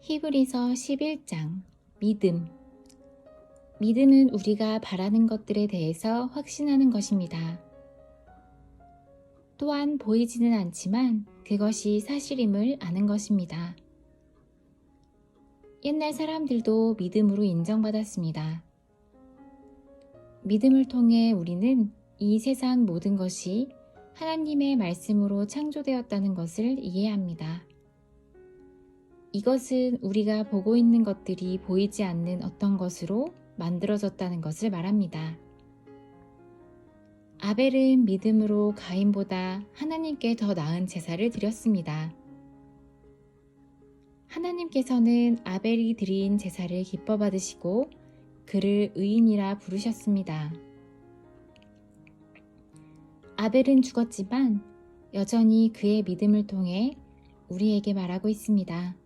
히브리서 11장 믿음. 믿음은 우리가 바라는 것들에 대해서 확신하는 것입니다. 또한 보이지는 않지만 그것이 사실임을 아는 것입니다. 옛날 사람들도 믿음으로 인정받았습니다. 믿음을 통해 우리는 이 세상 모든 것이 하나님의 말씀으로 창조되었다는 것을 이해합니다. 이것은 우리가 보고 있는 것들이 보이지 않는 어떤 것으로 만들어졌다는 것을 말합니다. 아벨은 믿음으로 가인보다 하나님께 더 나은 제사를 드렸습니다. 하나님께서는 아벨이 드린 제사를 기뻐 받으시고 그를 의인이라 부르셨습니다. 아벨은 죽었지만 여전히 그의 믿음을 통해 우리에게 말하고 있습니다.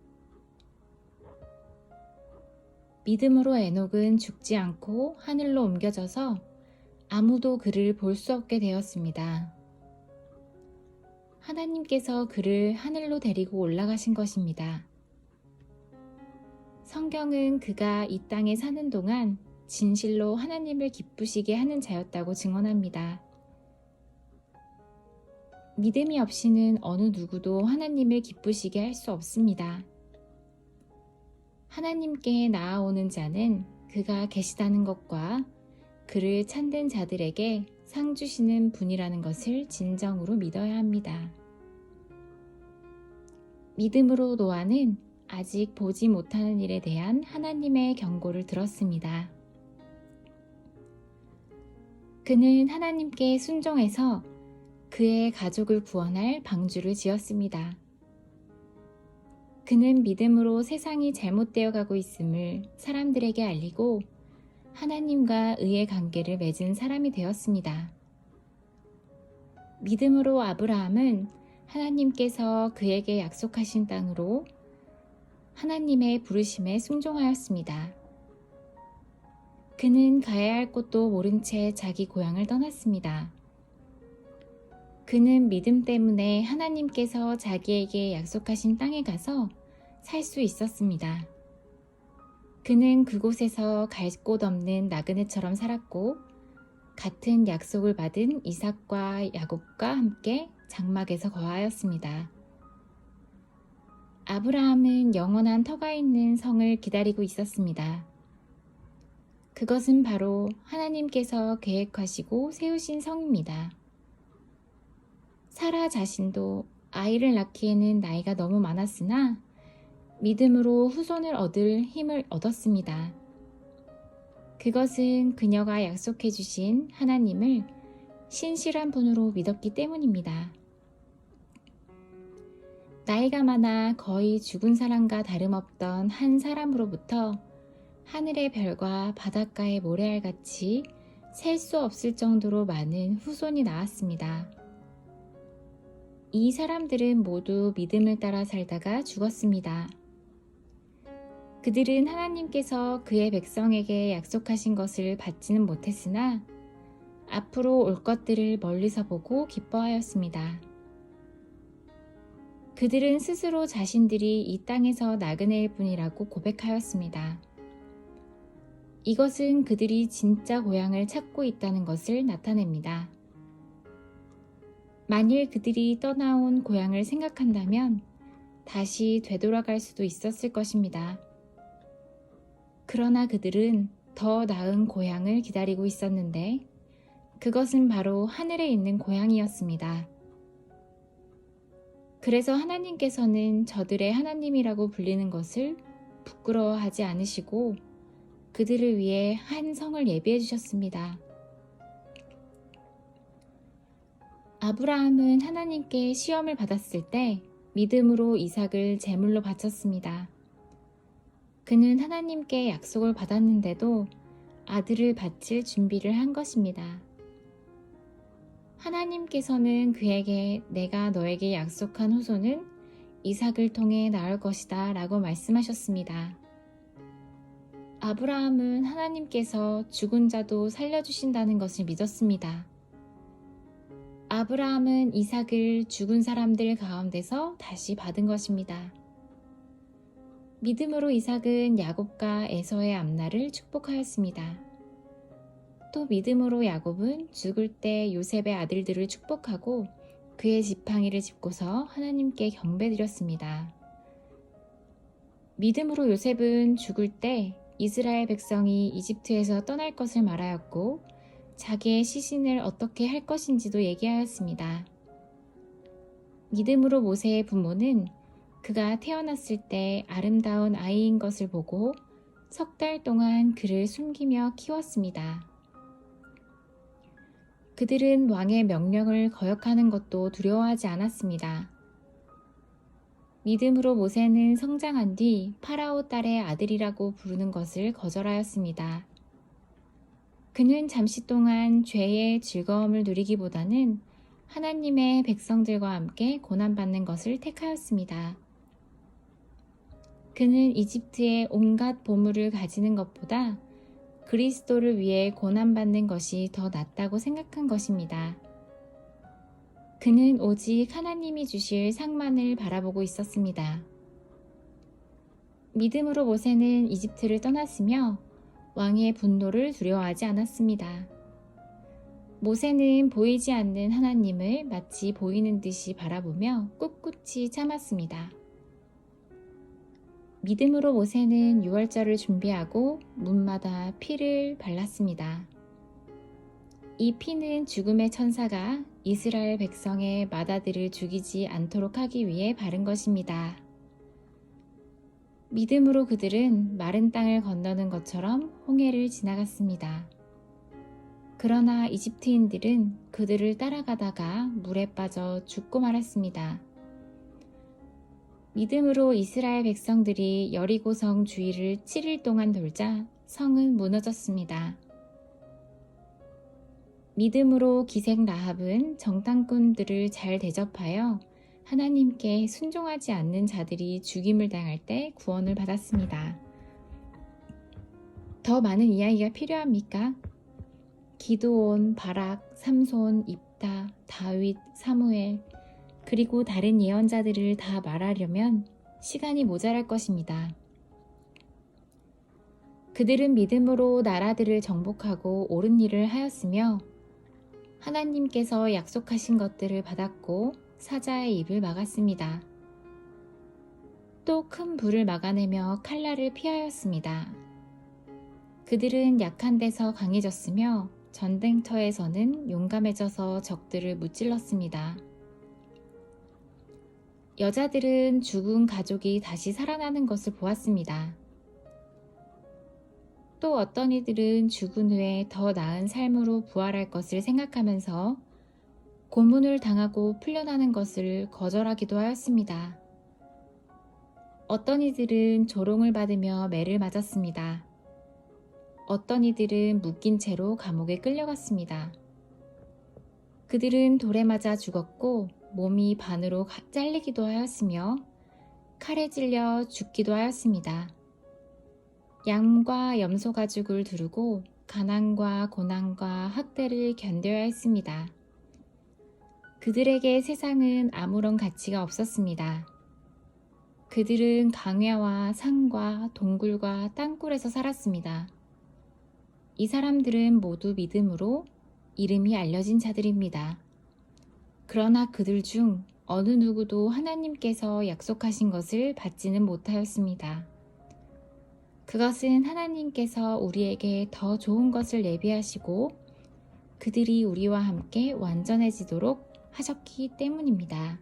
믿음으로 에녹은 죽지 않고 하늘로 옮겨져서 아무도 그를 볼 수 없게 되었습니다. 하나님께서 그를 하늘로 데리고 올라가신 것입니다. 성경은 그가 이 땅에 사는 동안 진실로 하나님을 기쁘시게 하는 자였다고 증언합니다. 믿음이 없이는 어느 누구도 하나님을 기쁘시게 할 수 없습니다. 하나님께 나아오는 자는 그가 계시다는 것과 그를 찾는 자들에게 상 주시는 분이라는 것을 진정으로 믿어야 합니다. 믿음으로 노아는 아직 보지 못하는 일에 대한 하나님의 경고를 들었습니다. 그는 하나님께 순종해서 그의 가족을 구원할 방주를 지었습니다. 그는 믿음으로 세상이 잘못되어 가고 있음을 사람들에게 알리고 하나님과 의의 관계를 맺은 사람이 되었습니다. 믿음으로 아브라함은 하나님께서 그에게 약속하신 땅으로 하나님의 부르심에 순종하였습니다. 그는 가야 할 곳도 모른 채 자기 고향을 떠났습니다. 그는 믿음 때문에 하나님께서 자기에게 약속하신 땅에 가서 살 수 있었습니다. 그는 그곳에서 갈 곳 없는 나그네처럼 살았고 같은 약속을 받은 이삭과 야곱과 함께 장막에서 거하였습니다. 아브라함은 영원한 터가 있는 성을 기다리고 있었습니다. 그것은 바로 하나님께서 계획하시고 세우신 성입니다. 사라 자신도 아이를 낳기에는 나이가 너무 많았으나 믿음으로 후손을 얻을 힘을 얻었습니다. 그것은 그녀가 약속해 주신 하나님을 신실한 분으로 믿었기 때문입니다. 나이가 많아 거의 죽은 사람과 다름없던 한 사람으로부터 하늘의 별과 바닷가의 모래알같이 셀 수 없을 정도로 많은 후손이 나왔습니다. 이 사람들은 모두 믿음을 따라 살다가 죽었습니다. 그들은 하나님께서 그의 백성에게 약속하신 것을 받지는 못했으나 앞으로 올 것들을 멀리서 보고 기뻐하였습니다. 그들은 스스로 자신들이 이 땅에서 나그네일 뿐이라고 고백하였습니다. 이것은 그들이 진짜 고향을 찾고 있다는 것을 나타냅니다. 만일 그들이 떠나온 고향을 생각한다면 다시 되돌아갈 수도 있었을 것입니다. 그러나 그들은 더 나은 고향을 기다리고 있었는데 그것은 바로 하늘에 있는 고향이었습니다. 그래서 하나님께서는 저들의 하나님이라고 불리는 것을 부끄러워하지 않으시고 그들을 위해 한 성을 예비해 주셨습니다. 아브라함은 하나님께 시험을 받았을 때 믿음으로 이삭을 제물로 바쳤습니다. 그는 하나님께 약속을 받았는데도 아들을 바칠 준비를 한 것입니다. 하나님께서는 그에게 내가 너에게 약속한 후손은 이삭을 통해 나올 것이다 라고 말씀하셨습니다. 아브라함은 하나님께서 죽은 자도 살려주신다는 것을 믿었습니다. 아브라함은 이삭을 죽은 사람들 가운데서 다시 받은 것입니다. 믿음으로 이삭은 야곱과 에서의 앞날을 축복하였습니다. 또 믿음으로 야곱은 죽을 때 요셉의 아들들을 축복하고 그의 지팡이를 짚고서 하나님께 경배드렸습니다. 믿음으로 요셉은 죽을 때 이스라엘 백성이 이집트에서 떠날 것을 말하였고 자기의 시신을 어떻게 할 것인지도 얘기하였습니다. 믿음으로 모세의 부모는 그가 태어났을 때 아름다운 아이인 것을 보고 석 달 동안 그를 숨기며 키웠습니다. 그들은 왕의 명령을 거역하는 것도 두려워하지 않았습니다. 믿음으로 모세는 성장한 뒤 파라오 딸의 아들이라고 부르는 것을 거절하였습니다. 그는 잠시 동안 죄의 즐거움을 누리기보다는 하나님의 백성들과 함께 고난받는 것을 택하였습니다. 그는 이집트의 온갖 보물을 가지는 것보다 그리스도를 위해 고난받는 것이 더 낫다고 생각한 것입니다. 그는 오직 하나님이 주실 상만을 바라보고 있었습니다. 믿음으로 모세는 이집트를 떠났으며 왕의 분노를 두려워하지 않았습니다. 모세는 보이지 않는 하나님을 마치 보이는 듯이 바라보며 꿋꿋이 참았습니다. 믿음으로 모세는 유월절을 준비하고 문마다 피를 발랐습니다. 이 피는 죽음의 천사가 이스라엘 백성의 맏아들을 죽이지 않도록 하기 위해 바른 것입니다. 믿음으로 그들은 마른 땅을 건너는 것처럼 홍해를 지나갔습니다. 그러나 이집트인들은 그들을 따라가다가 물에 빠져 죽고 말았습니다. 믿음으로 이스라엘 백성들이 여리고성 주위를 7일 동안 돌자 성은 무너졌습니다. 믿음으로 기생 라합은 정탐꾼들을 잘 대접하여 하나님께 순종하지 않는 자들이 죽임을 당할 때 구원을 받았습니다. 더 많은 이야기가 필요합니까? 기드온, 바락, 삼손, 입다, 다윗, 사무엘, 그리고 다른 예언자들을 다 말하려면 시간이 모자랄 것입니다. 그들은 믿음으로 나라들을 정복하고 옳은 일을 하였으며 하나님께서 약속하신 것들을 받았고 사자의 입을 막았습니다. 또 큰 불을 막아내며 칼날을 피하였습니다. 그들은 약한 데서 강해졌으며 전쟁터에서는 용감해져서 적들을 무찔렀습니다. 여자들은 죽은 가족이 다시 살아나는 것을 보았습니다. 또 어떤 이들은 죽은 후에 더 나은 삶으로 부활할 것을 생각하면서 고문을 당하고 풀려나는 것을 거절하기도 하였습니다. 어떤 이들은 조롱을 받으며 매를 맞았습니다. 어떤 이들은 묶인 채로 감옥에 끌려갔습니다. 그들은 돌에 맞아 죽었고 몸이 반으로 잘리기도 하였으며 칼에 찔려 죽기도 하였습니다. 양과 염소 가죽을 두르고 가난과 고난과 학대를 견뎌야 했습니다. 그들에게 세상은 아무런 가치가 없었습니다. 그들은 강야와 산과 동굴과 땅굴에서 살았습니다. 이 사람들은 모두 믿음으로 이름이 알려진 자들입니다. 그러나 그들 중 어느 누구도 하나님께서 약속하신 것을 받지는 못하였습니다. 그것은 하나님께서 우리에게 더 좋은 것을 예비하시고 그들이 우리와 함께 완전해지도록 하셨기 때문입니다.